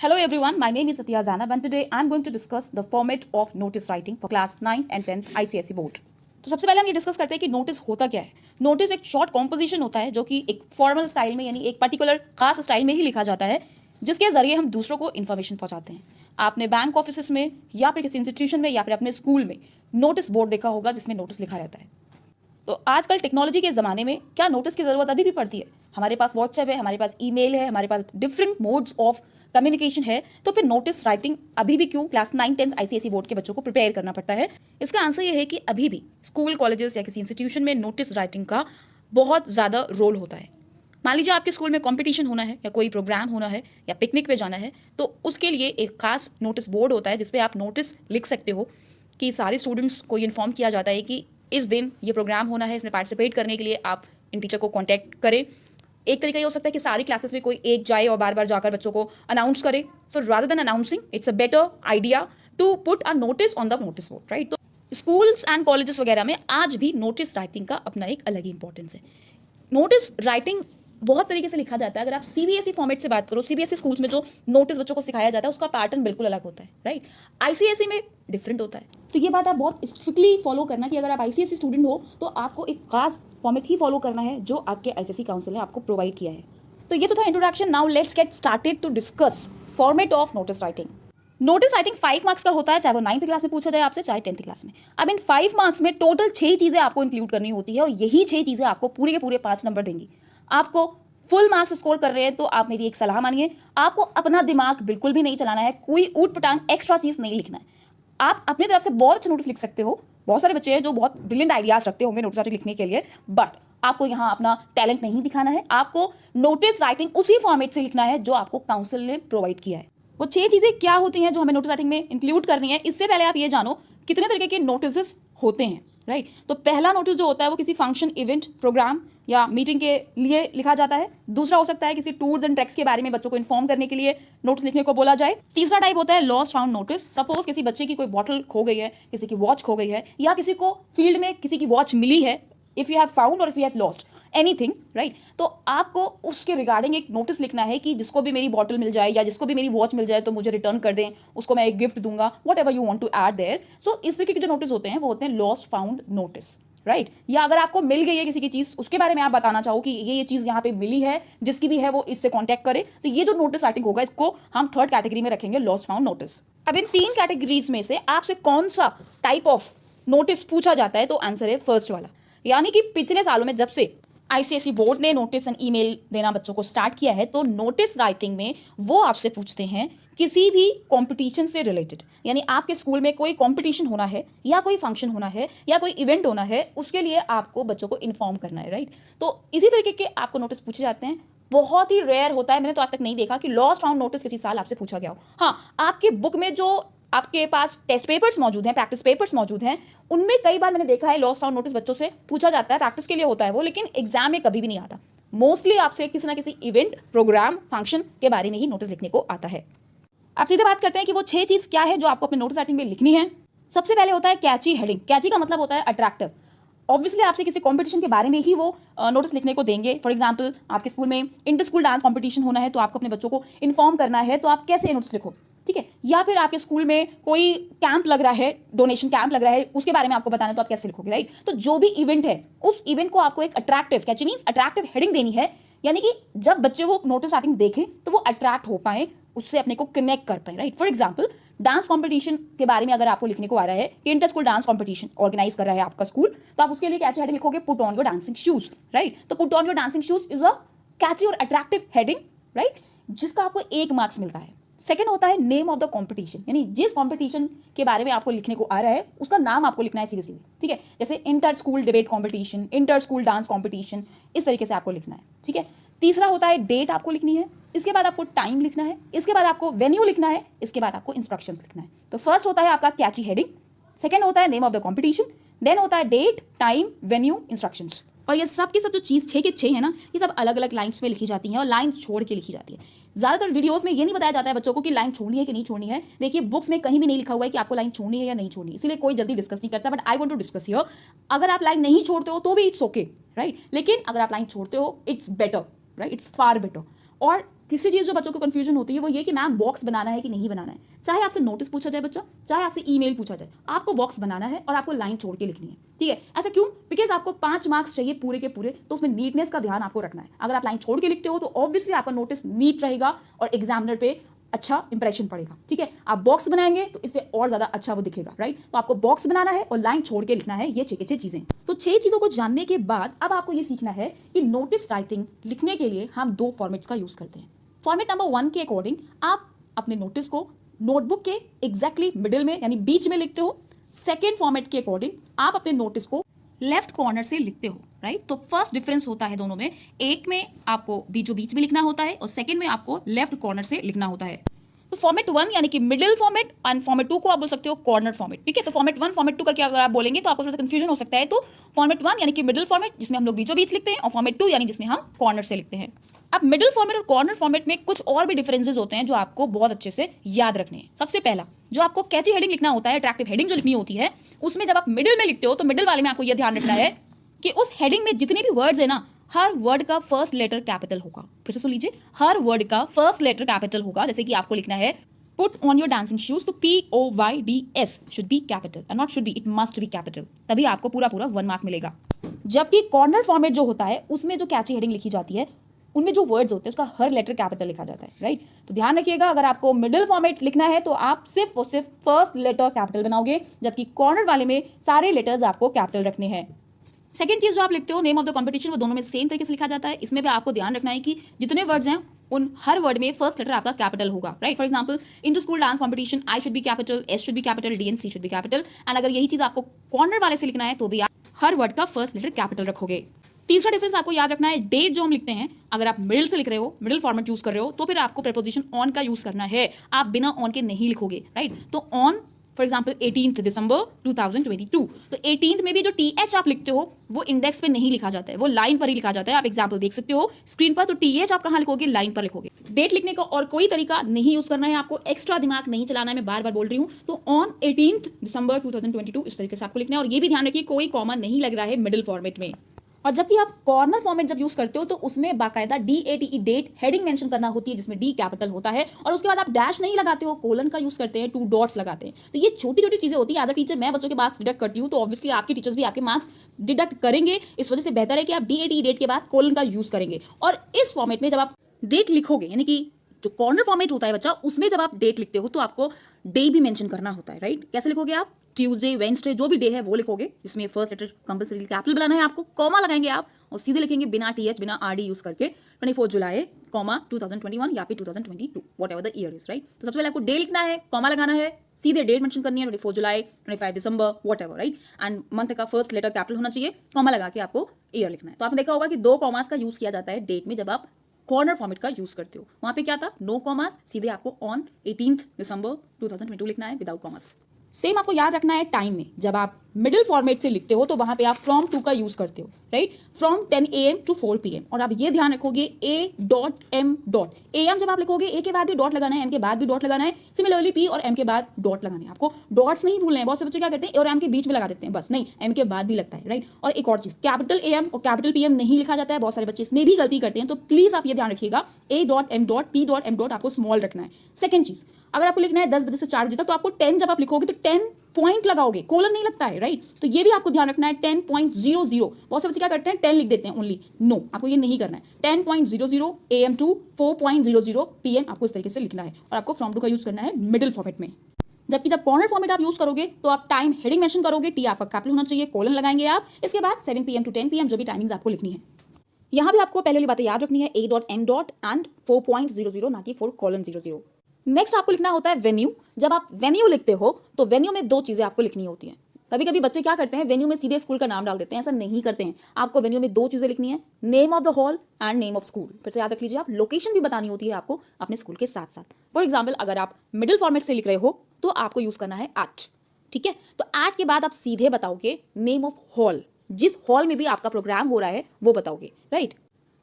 Hello everyone, my name is Satya Zanab and today I am going to discuss the format of notice writing for class 9 and 10th ICSE board. तो सबसे पहले हम ये discuss करते हैं कि notice होता क्या है। नोटिस एक शॉर्ट कॉम्पोजिशन होता है जो कि एक फॉर्मल स्टाइल में यानी एक पर्टिकुलर खास स्टाइल में ही लिखा जाता है, जिसके जरिए हम दूसरों को इन्फॉर्मेशन पहुंचाते हैं। आपने बैंक ऑफिस में या फिर किसी इंस्टीट्यूशन में या फिर अपने स्कूल में नोटिस बोर्ड देखा होगा जिसमें नोटिस लिखा रहता है। तो आजकल टेक्नोलॉजी के ज़माने में क्या नोटिस की ज़रूरत अभी भी पड़ती है? हमारे पास व्हाट्सएप है, हमारे पास ईमेल है, हमारे पास डिफरेंट मोड्स ऑफ कम्युनिकेशन है, तो फिर नोटिस राइटिंग अभी भी क्यों क्लास 9 10th ICSE बोर्ड के बच्चों को प्रिपेयर करना पड़ता है? इसका आंसर ये है कि अभी भी स्कूल, कॉलेजेस या किसी इंस्टीट्यूशन में नोटिस राइटिंग का बहुत ज़्यादा रोल होता है। मान लीजिए आपके स्कूल में कॉम्पिटिशन होना है या कोई प्रोग्राम होना है या पिकनिक पे जाना है, तो उसके लिए एक खास नोटिस बोर्ड होता है जिसपे आप नोटिस लिख सकते हो कि सारे स्टूडेंट्स को इन्फॉर्म किया जाता है कि इस दिन ये प्रोग्राम होना है, इसमें पार्टिसिपेट करने के लिए आप इन टीचर को कांटेक्ट करें। एक तरीका ये हो सकता है कि सारी क्लासेस में कोई एक जाए और बार बार जाकर बच्चों को अनाउंस करे। So rather than announcing, it's a better idea to put a notice on the notice board, right. तो स्कूल्स एंड कॉलेजेस वगैरह में आज भी नोटिस राइटिंग का अपना एक अलग ही इंपॉर्टेंस है। नोटिस राइटिंग बहुत तरीके से लिखा जाता है। अगर आप सीबीएसई फॉर्मेट से बात करो, सीबीएसई स्कूल्स में जो नोटिस बच्चों को सिखाया जाता है उसका पैटर्न बिल्कुल अलग होता है, राइट। आईसीएसई में डिफरेंट होता है। तो ये बात आप बहुत स्ट्रिक्टली फॉलो करना कि अगर आप आईसीएसई स्टूडेंट हो तो आपको एक खास फॉर्मेट ही फॉलो करना है जो आपके आईसीएसई काउंसिल ने आपको प्रोवाइड किया है। तो ये तो था introduction. Now let's get started to discuss format of notice writing. Notice writing 5 marks का होता है, चाहे वो 9th क्लास में पूछा जाए आपसे, चाहे 10th क्लास में। अब इन 5 मार्क्स में टोटल 6 चीजें आपको इंक्लूड करनी होती है और यही 6 चीजें आपको पूरे के पूरे 5 नंबर देंगी। आपको फुल मार्क्स स्कोर कर रहे हैं तो आप मेरी एक सलाह मानिए, आपको अपना दिमाग बिल्कुल भी नहीं चलाना है, कोई ऊट पटांग एक्स्ट्रा चीज नहीं लिखना है। आप अपनी तरफ से बहुत अच्छे नोटिस लिख सकते हो। बहुत सारे बच्चे हैं जो बहुत ब्रिलियंट आइडियाज रखते होंगे नोटिस राइटिंग लिखने के लिए, बट आपको यहाँ अपना टैलेंट नहीं दिखाना है। आपको नोटिस राइटिंग उसी फॉर्मेट से लिखना है जो आपको काउंसिल ने प्रोवाइड किया है। वो 6 चीजें क्या होती हैं जो हमें नोटिस राइटिंग में इंक्लूड करनी है, इससे पहले आप ये जानो कितने तरीके के नोटिस होते हैं, राइट। तो पहला नोटिस जो होता है वो किसी फंक्शन, इवेंट, प्रोग्राम या मीटिंग के लिए लिखा जाता है। दूसरा हो सकता है किसी टूर्स एंड ट्रैक्स के बारे में बच्चों को इन्फॉर्म करने के लिए नोटिस लिखने को बोला जाए। तीसरा टाइप होता है लॉस्ट फाउंड नोटिस। सपोज किसी बच्चे की कोई बॉटल खो गई है, किसी की वॉच खो गई है, या किसी को फील्ड में किसी की वॉच मिली है। इफ यू हैव फाउंड और if you have lost anything, right, तो आपको उसके रिगार्डिंग एक नोटिस लिखना है कि जिसको भी मेरी बॉटल मिल जाए या जिसको भी मेरी वॉच मिल जाए तो मुझे रिटर्न कर दें, उसको मैं एक गिफ्ट दूंगा, whatever you want to add there. So इस तरीके के जो नोटिस होते हैं वो होते हैं लॉस्ट फाउंड नोटिस, राइट। या अगर आपको मिल गई है किसी की चीज, उसके बारे में आप बताना चाहो कि ये चीज यहाँ पे मिली है, जिसकी भी है वो इससे कॉन्टैक्ट करे, तो ये जो नोटिस राइटिंग होगा इसको हम 3rd कैटेगरी में रखेंगे, लॉस्ट फाउंड नोटिस। अब इन 3 कैटेगरीज में से आपसे कौन सा टाइप ऑफ नोटिस पूछा जाता है, तो आंसर है फर्स्ट वाला। यानी कि पिछले सालों में जब से आईसीएसई बोर्ड ने नोटिस एंड ईमेल देना बच्चों को स्टार्ट किया है, तो नोटिस राइटिंग में वो आपसे पूछते हैं किसी भी कंपटीशन से रिलेटेड, यानी आपके स्कूल में कोई कंपटीशन होना है या कोई फंक्शन होना है या कोई इवेंट होना है, उसके लिए आपको बच्चों को इन्फॉर्म करना है, राइट। तो इसी तरीके के आपको नोटिस पूछे जाते हैं। बहुत ही रेयर होता है, मैंने तो आज तक नहीं देखा कि लॉस्ट फाउंड नोटिस किसी साल आपसे पूछा गया हो। हाँ, आपके बुक में जो आपके पास टेस्ट पेपर्स मौजूद हैं, प्रैक्टिस पेपर्स मौजूद हैं, उनमें कई बार मैंने देखा है लॉस्ट फाउंड नोटिस बच्चों से पूछा जाता है, प्रैक्टिस के लिए होता है वो, लेकिन एग्जाम में कभी भी नहीं आता। मोस्टली आपसे किसी ना किसी इवेंट, प्रोग्राम, फंक्शन के बारे में ही नोटिस लिखने को आता है। अब सीधे बात करते हैं कि वो 6 चीज क्या है जो आपको अपने नोटिस राइटिंग में लिखनी है। सबसे पहले होता है कैची हेडिंग। कैची का मतलब होता है अट्रैक्टिव। ऑब्वियसली आपसे किसी कंपटीशन के बारे में ही वो नोटिस लिखने को देंगे। फॉर एग्जांपल आपके स्कूल में इंटर स्कूल डांस कंपटीशन होना है, तो आपको अपने बच्चों को इन्फॉर्म करना है, तो आप कैसे नोटिस लिखो, ठीक है। या फिर आपके स्कूल में कोई कैंप लग रहा है, डोनेशन कैंप लग रहा है, उसके बारे में आपको बताना है, तो आप कैसे लिखोगे, राइट। तो जो भी इवेंट है उस इवेंट को आपको एक अट्रैक्टिव, कैची मींस अट्रैक्टिव हेडिंग देनी है, यानी कि जब बच्चे वो नोटिस राइटिंग देखें तो वो अट्रैक्ट हो पाए, उससे अपने को कनेक्ट कर पाए, right. For example dance competition के बारे में अगर आपको लिखने को आ रहा है कि inter school dance competition organise कर रहा है आपका स्कूल, तो आप उसके लिए कैची हेडिंग लिखोगे put on your dancing shoes, right. तो put on your dancing shoes is a catchy और अट्रैक्टिव हेडिंग, राइट, जिसका आपको 1 मार्क्स मिलता है। सेकंड होता है नेम ऑफ द कंपटीशन, यानी जिस कंपटीशन के बारे में आपको लिखने को आ रहा है उसका नाम आपको लिखना है सीधे सीधे, ठीक है। जैसे inter school debate competition, inter school dance competition, इस तरीके से आपको लिखना है, ठीक है। तीसरा होता है डेट आपको लिखनी है, इसके बाद आपको टाइम लिखना है, इसके बाद आपको वेन्यू लिखना है, इसके बाद आपको इंस्ट्रक्शंस लिखना है। तो फर्स्ट होता है आपका कैची हेडिंग, सेकंड होता है name of the competition, then होता है डेट, टाइम, वेन्यू, इंस्ट्रक्शंस। और ये सब की सब जो चीज़ 6 के 6 है ना, ये सब अलग अलग लाइन्स में लिखी जाती हैं और लाइन छोड़ के लिखी जाती है। ज़्यादातर वीडियोस में ये नहीं बताया जाता है बच्चों को कि लाइन छोड़नी है कि नहीं छोड़नी है। देखिए बुक्स में कहीं भी नहीं लिखा हुआ है कि आपको लाइन छोड़नी है या नहीं छोड़नी, इसीलिए कोई जल्दी डिस्कस नहीं करता, but I want to discuss here. अगर आप लाइन नहीं छोड़ते हो तो भी इट्स ओके, राइट, लेकिन अगर आप लाइन छोड़ते हो it's better, right, it's far better. और तीसरी चीज़ जो बच्चों को कंफ्यूजन होती है वो ये कि मैम बॉक्स बनाना है कि नहीं बनाना है। चाहे आपसे नोटिस पूछा जाए बच्चा, चाहे आपसे ईमेल पूछा जाए, आपको बॉक्स बनाना है और आपको लाइन छोड़ के लिखनी है, ठीक है। ऐसा क्यों? बिकॉज आपको 5 मार्क्स चाहिए पूरे के पूरे, तो उसमें नीटनेस का ध्यान आपको रखना है। अगर आप लाइन छोड़ के लिखते हो तो ऑब्वियसली आपका नोटिस नीट रहेगा और एग्जामिनर पे अच्छा इंप्रेशन पड़ेगा, ठीक है। आप बॉक्स बनाएंगे तो इससे और ज्यादा अच्छा वो दिखेगा, राइट। तो आपको बॉक्स बनाना है और लाइन छोड़ के लिखना है, ये 6 के 6 चीजें। तो 6 चीजों को जानने के बाद अब आपको ये सीखना है कि नोटिस राइटिंग लिखने के लिए हम 2 फॉर्मेट्स का यूज करते हैं। फॉर्मेट नंबर 1 के अकॉर्डिंग आप अपने नोटिस को नोटबुक के एग्जैक्टली मिडिल में यानी बीच में लिखते हो। सेकेंड फॉर्मेट के अकॉर्डिंग आप अपने नोटिस को लेफ्ट कॉर्नर से लिखते हो, राइट। तो फर्स्ट डिफरेंस होता है दोनों में, एक में आपको बीच में लिखना होता है और सेकेंड में आपको लेफ्ट कॉर्नर से लिखना होता है। तो फॉर्मेट 1 यानी कि मिडिल फॉर्मेट एंड फॉर्मेट 2 को आप बोल सकते हो कॉर्नर फॉर्मेट, ठीक है। तो फॉर्मेट 1 फॉर्मेट 2 करके अगर आप बोलेंगे तो आपको थोड़ा सा कंफ्यूजन हो सकता है। तो फॉर्मेट 1 यानी कि मिडिल फॉर्मेट जिसमें हम लोग बीचों बीच लिखते हैं और फॉर्मेट 2 यानी जिसमें हम कॉर्नर से लिखते हैं। अब मिडिल फॉर्मेट और कॉर्नर फॉर्मेट में कुछ और भी डिफरेंसेस होते हैं जो आपको बहुत अच्छे से याद रखने हैं। सबसे पहला, जो आपको कैची हेडिंग लिखना होता है, अट्रैक्टिव हेडिंग जो लिखनी होती है, उसमें जब आप मिडिल में लिखते हो तो मिडिल वाले में आपको यह ध्यान रखना है कि उस हेडिंग में जितने भी वर्ड्स है ना, हर वर्ड का फर्स्ट लेटर कैपिटल होगा। फिर से सुन लीजिए, हर वर्ड का फर्स्ट लेटर कैपिटल होगा। जैसे कि आपको लिखना है Put on your dancing shoes, तो POYDS should be capital and not should be, it must be capital। तभी आपको पूरा 1 मार्क मिलेगा। जबकि कॉर्नर फॉर्मेट जो होता है उसमें जो कैची हेडिंग लिखी जाती है उनमें जो वर्ड्स होते हैं उसका हर लेटर कैपिटल लिखा जाता है, राइट। तो ध्यान रखिएगा, अगर आपको मिडिल फॉर्मेट लिखना है तो आप सिर्फ और सिर्फ फर्स्ट लेटर कैपिटल बनाओगे, जबकि कॉर्नर वाले में सारे लेटर्स आपको कैपिटल रखने हैं। सेकंड चीज जो आप लिखते हो, नेम ऑफ द कंपटीशन, वो दोनों में सेम तरीके से लिखा जाता है। इसमें भी आपको ध्यान रखना है कि जितने वर्ड्स हैं उन हर वर्ड में फर्स्ट लेटर आपका कैपिटल होगा, right. For example inter school dance competition, I should be capital, S should be capital, D and C should be capital. And अगर यही चीज आपको कॉर्नर वाले से लिखना है तो भी आप हर वर्ड का फर्स्ट लेटर कैपिटल रखोगे। तीसरा डिफरेंस आपको याद रखना है, डेट जो हम लिखते हैं, अगर आप मिडिल से लिख रहे हो, मिडिल फॉर्मेट यूज कर रहे हो, तो फिर आपको प्रीपोजिशन ऑन का यूज करना है। आप बिना ऑन के नहीं लिखोगे, राइट। तो ऑन फॉर एग्जाम्पल 18 दिसंबर 2022, तो 18 में भी जो TH आप लिखते हो वो इंडेक्स पे नहीं लिखा जाता है, वो लाइन पर ही लिखा जाता है। आप एग्जाम्पल देख सकते हो स्क्रीन पर, तो TH आप कहाँ लिखोगे? लाइन पर लिखोगे। डेट लिखने का और कोई तरीका नहीं यूज करना है, आपको एक्स्ट्रा दिमाग नहीं चलाना है, मैं बार बार बोल रही हूँ। तो ऑन 18 दिसंबर 2022 इस तरीके से आपको लिखना है। और ये भी ध्यान रखिए कोई कॉमा नहीं लग रहा है मिडिल फॉर्मेट में। और जबकि आप कॉर्नर फॉर्मेट जब यूज करते हो तो उसमें बाकायदा DATE डेट हेडिंग मेंशन करना होती है, जिसमें D कैपिटल होता है। और उसके बाद आप डैश नहीं लगाते हो, कोलन का यूज करते हैं, 2 डॉट्स लगाते हैं। तो ये छोटी छोटी चीजें होती है। एज अ टीचर मैं बच्चों के मार्क्स डिडक्ट करती हूँ, तो ऑब्वियसली आपके टीचर्स भी आपके मार्क्स डिडक्ट करेंगे। इस वजह से बेहतर है कि आप DATE डेट के बाद कोलन का यूज करेंगे। और इस फॉर्मेट में जब आप डेट लिखोगे, यानी कि जो कॉर्नर फॉर्मेट होता है बच्चा, उसमें जब आप डेट लिखते हो तो आपको डे भी मेंशन करना होता है, राइट। कैसे लिखोगे आप? ट्यूसडे, वेडनेसडे, जो भी डे है वो लिखोगे, जिसमें फर्स्ट लेटर कंपल्सरी कैपिटल बनाना है आपको। कॉमा लगाएंगे आप और सीधे लिखेंगे बिना TH बिना RD यूज करके 24 जुलाई, कॉमा 2021 या फिर 2022, whatever the year is, right. तो सबसे पहले आपको डे लिखना है, कॉमा लगाना है, सीधे डेट मेंशन करनी है, 24 जुलाई, 25 दिसंबर, व्हाटएवर, राइट। एंड मंथ का फर्स्ट लेटर कैपिटल होना चाहिए, कॉमा लगा के आपको ईयर लिखना है। तो आपने देखा होगा कि 2 कॉमास का यूज किया जाता है डेट में जब आप कॉर्नर फॉर्मेट का यूज करते हो। वहां पे क्या था? नो कॉमास, सीधे आपको ऑन 18 दिसंबर 2022 लिखना है विदाउट कॉमास। सेम आपको याद रखना है टाइम में, जब आप मिडिल फॉर्मेट से लिखते हो तो वहां पे आप फ्रॉम टू का यूज करते हो, right. From 10 AM to 4 PM। और आप ये ध्यान रखोगे A.M. AM जब आप लिखोगे A के बाद भी डॉट लगाना है, M के बाद भी डॉट लगाना है। सिमिलरली P और M के बाद डॉट लगाना है। आपको डॉट्स नहीं भूलने हैं। बहुत से बच्चे क्या करते हैं, A और M के बीच में लगा देते हैं, बस नहीं, M के बाद भी लगता है, राइट। और एक और चीज, कैपिटल AM और कैपिटल PM नहीं लिखा जाता है, बहुत सारे बच्चे इसमें भी गलती करते हैं। तो प्लीज आप ये ध्यान रखिएगा, A.M. P.M. आपको स्मॉल रखना है। सेकंड चीज, अगर आपको लिखना है 10 बजे से 4 बजे तक, तो आपको 10 जब आप लिखोगे तो 10 पॉइंट लगाओगे, कोलन नहीं लगता है, राइट। तो ये भी आपको ध्यान रखना है। 10.00, बहुत से बच्चे क्या करते हैं 10 लिख देते हैं ओनली, नो, आपको ये नहीं करना है। 10.00 AM to 4.00 PM आपको इस तरीके से लिखना है। और आपको फ्रॉम टू का यूज करना है मिडिल फॉर्मेट में। जबकि जब कॉर्नर फॉर्मेट आप यूज करोगे तो आप टाइम हेडिंग मेंशन करोगे, T आपका कैपिटल होना चाहिए, कोलन लगाएंगे आप, इसके बाद 7 PM to 10 PM जो भी टाइमिंग्स आपको लिखनी है। यहाँ भी आपको पहले वाली बातें याद रखनी है, A.M. एंड 4.00, ना कि 4:00। नेक्स्ट आपको लिखना होता है वेन्यू। जब आप वेन्यू लिखते हो तो वेन्यू में 2 चीजें आपको लिखनी होती हैं। कभी कभी बच्चे क्या करते हैं, वेन्यू में सीधे स्कूल का नाम डाल देते हैं, ऐसा नहीं करते हैं। आपको वेन्यू में 2 चीजें लिखनी है, name of the hall and name of school. फिर से याद रख लीजिए, आप लोकेशन भी बतानी होती है आपको अपने स्कूल के साथ साथ। फॉर एग्जाम्पल अगर आप मिडिल फॉर्मेट से लिख रहे हो तो आपको यूज करना है एट, ठीक है। तो एट के बाद आप सीधे बताओगे नेम ऑफ हॉल, जिस हॉल में भी आपका प्रोग्राम हो रहा है वो बताओगे, राइट।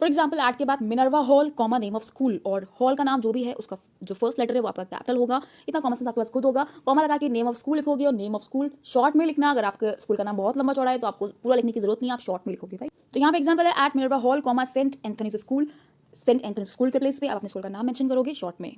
फॉर एग्जाम्पल एट के बाद Minerva Hall, comma name of school, और हॉल का नाम जो भी है उसका जो फर्स्ट लेटर है वो आपका कैपिटल होगा। इतना कॉमन सेंस आपके पास खुद होगा। कॉमा लगा के नेम ऑफ स्कूल लिखोगे, और नेम ऑफ स्कूल शॉर्ट में लिखना। अगर आपके स्कूल का नाम बहुत लंबा चौड़ा है तो आपको पूरा लिखने की जरूरत नहीं है, आप शॉर्ट में लिखोगे, भाई। तो यहाँ पे एग्जाम्पल है at Minerva Hall, comma Saint Anthony's School, Saint Anthony School के प्लेस पे आप अपने स्कूल का नाम मेंशन करोगे शॉर्ट में।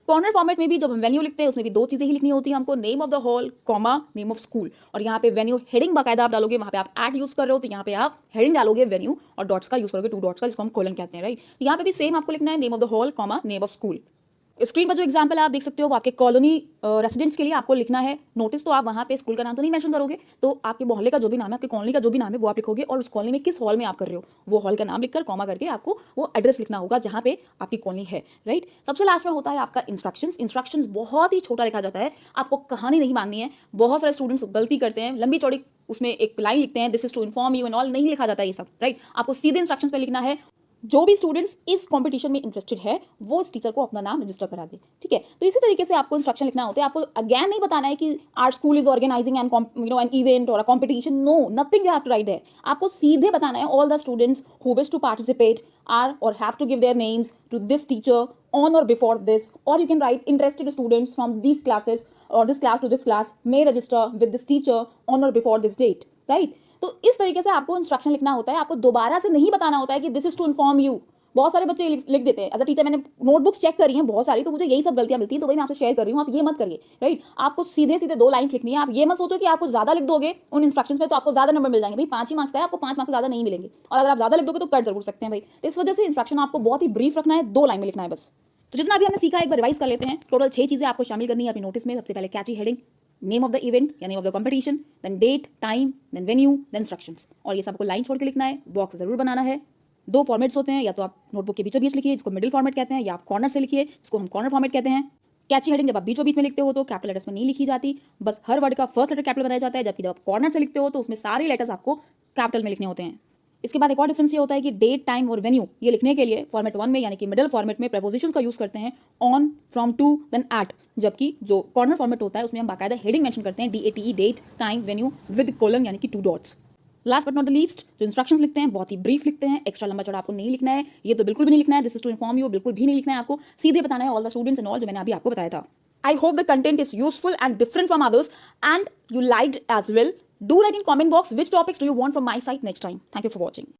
कॉर्नर फॉर्मेट में भी जब हम वेन्यू लिखते हैं उसमें भी दो चीजें ही लिखनी होती है हमको, name of the hall comma name of school, और यहाँ पे वेन्यू हेडिंग बाकायदा आप डालोगे, वहाँ पे आप एट यूज कर रहे हो तो यहाँ पे आप हेडिंग डालोगे वेन्यू और डॉट्स का यूज करोगे, 2 डॉट्स का, जिसको हम कोलन कहते हैं, राइट। यहाँ पे भी सेम आपको लिखना है name of the hall comma name of school. Screen पर जो एग्जांपल आप देख सकते हो वो आपके कॉलोनी रेसिडेंट्स के लिए आपको लिखना है नोटिस, तो आप वहाँ पे स्कूल का नाम तो नहीं मेंशन करोगे, तो आपके मोहल्ले का जो भी नाम है, आपके कॉलोनी का जो भी नाम है वो आप लिखोगे, और उस कॉलोनी में किस हॉल में आप कर रहे हो वो हॉल का नाम लिखकर कॉमा करके आपको वो एड्रेस लिखना होगा जहाँ पे आपकी कॉलोनी है, राइट। सबसे लास्ट में होता है आपका इंस्ट्रक्शंस बहुत ही छोटा लिखा जाता है, आपको कहानी नहीं माननी है। बहुत सारे स्टूडेंट्स गलती करते हैं, लंबी चौड़ी उसमें एक लाइन लिखते हैं, this is to inform you and all, नहीं लिखा जाता ये सब, राइट। आपको सीधे इंस्ट्रक्शंस पे लिखना है। जो भी स्टूडेंट्स इस कंपटीशन में इंटरेस्टेड है वो इस टीचर को अपना नाम रजिस्टर करा दे, ठीक है। तो इसी तरीके से आपको इंस्ट्रक्शन लिखना होता है। आपको अगेन नहीं बताना है कि our school is organising an event और a competition, no, nothing you have to write there. आपको सीधे बताना है all the students who wish to participate are और have to give their names to this teacher on or before this, or you can write interested students from these classes or this class to this class may register with this teacher on or before this date, right। तो इस तरीके से आपको instruction लिखना होता है। आपको दोबारा से नहीं बताना होता है कि this is to inform you. बहुत सारे बच्चे लिख देते हैं, एज अ टीचर मैंने नोटबुक्स चेक करी हैं बहुत सारी, तो मुझे यही सब गलतियां मिलती हैं, तो वही मैं आपसे शेयर कर रही हूँ। आप ये मत करिए, राइट। आपको सीधे सीधे 2 लाइन्स लिखनी है। आप ये मत सोचो कि आपको ज्यादा लिख दोगे उन इंस्ट्रक्शंस में तो आपको ज्यादा नंबर मिल जाएंगे। भाई 5 ही मार्क्स का है, आपको 5 मार्क्स से ज्यादा नहीं मिलेंगे, और अगर आप ज्यादा लिख दोगे तो कट जरूर सकते हैं भाई। तो इस वजह से इंस्ट्रक्शन आपको बहुत ही ब्रीफ रखना है, 2 लाइन में लिखना है बस। तो जितना अभी हमने सीखा एक बार रिवाइज कर लेते हैं। टोटल 6 चीजें आपको शामिल करनी है अपनी नोटिस में। सबसे पहले catchy heading, name of the event या name of the competition, then date, time, then venue, then instructions, और ये सबको लाइन छोड़ के लिखना है। बॉक्स जरूर बनाना है। 2 फॉर्मेट्स होते हैं, या तो आप नोटबुक के बीचों बीच लिखिए जिसको मिडिल फॉर्मेट कहते हैं, या आप कॉर्नर से लिखिए जिसको हम कॉर्नर फॉर्मेट कहते हैं। कैची हेडिंग जब आप बीचों बीच में लिखते हो तो कैपिटल लेटर्स में नहीं लिखी जाती, बस हर वर्ड का फर्स्ट लेटर कैपिटल बनाया जाता है, जबकि जब आप कॉर्नर से लिखते हो तो उसमें सारे लेटर्स आपको कैपिटल में लिखने होते हैं। इसके बाद एक और डिफरेंस ये होता है कि डेट, टाइम और वेन्यू ये लिखने के लिए फॉर्मेट 1 में यानी कि मिडिल फॉर्मेट में प्रीपोजिशंस का यूज करते हैं, on, from, to, then at, जबकि जो कॉर्नर फॉर्मेट होता है उसमें हम बाकायदा हेडिंग मेंशन करते हैं, DATE, date, time, venue with colon यानी कि 2 dots. Last but not the least, जो इंस्ट्रक्शंस लिखते हैं बहुत ही ब्रीफ लिखते हैं, एक्स्ट्रा लंबा चौड़ा आपको नहीं लिखना है, ये तो बिल्कुल भी नहीं लिखना है, this is to inform you बिल्कुल भी नहीं लिखना है। आपको सीधे बताना है all the students and all, जो मैंने अभी आपको बताया था। I hope the content is useful and different from others and you liked as well. Do write in comment box which topics do you want from my side next time. Thank you for watching.